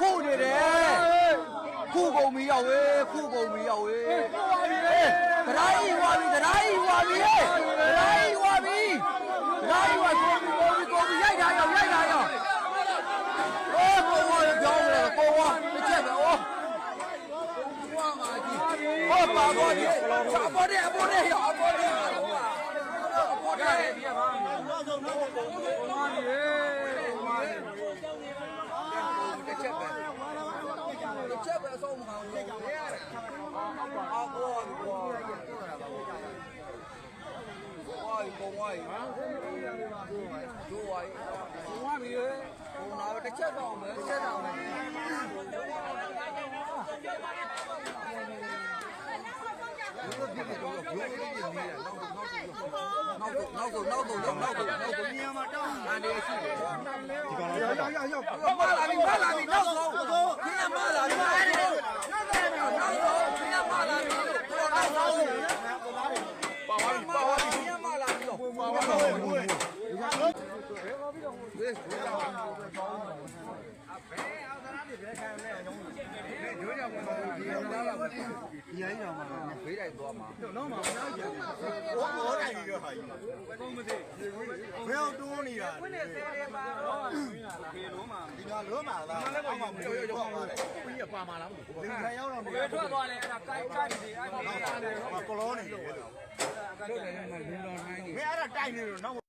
ခုနေတယ်ခုကုန်ပြီရောက်ဝေးခုကုန်ပြီရောက်ဝေးဒရာကြီးဝါပြီဒရာကြီးဝါပြီဒရာကြီးဝါပြီဒရာကြီးဝါကုန်ပြီရိုက်တာရောက်ကိုဝါပြောင်းတယ်ကိုဝါတစ်ချက်ပဲဝါမာကြီးဟောပါတော့ဒီအပေါ်တဲ့ရောက်အပေါ်တဲ့ဒီကဘာနောက်ဆုံးမာနေတစ်ချက်ပဲအဆုံးမအောင်လေရတယ်အာကောကောဝိုင်းပုံဝိုင်းဒိုဝိုင်းဝါမီရေဟိုနာတစ်ချက်တော့မယ်တစ်ချက်တော့မယ်နောက်နေမှာတောင်းအနေရှိတယ်ရောက်မလာပြီနောက်ဆုံးခင်းမလာပြီနောက်ဆုံးခင်းမလာပြီပါဝါခင်းမလာပြီတော့ပါဝါဘယ်ခံလဲအလုံးရိုးကြမှာဒီလာလာဒီရိုင်းကြမှာဘေးတိုင်းသွားမှာတော့မှာနားကြဘောတိုင်းကြီးတော့ဟာကြီးဘယ်မသိဘယ်အောင်တိုးနေတာဝင်းနေသေးတယ်ပါတော့ဝင်းလာလားဒီလုံးမှာဒီကလုံးမှာလားမှလည်းပေါ့မှာပြောပါပါတယ်ပြီးရပါမှာလားမသိဘူးဒီခံရောက်တော့ဘယ်ထွက်သွားလဲအဲ့ဒါကိုက်နေအဲ့ဒီကလောနေတယ်လို့တယ်မှာလူတော်နိုင်နေဘယ်အဲ့ဒါတိုက်နေလို့နောက်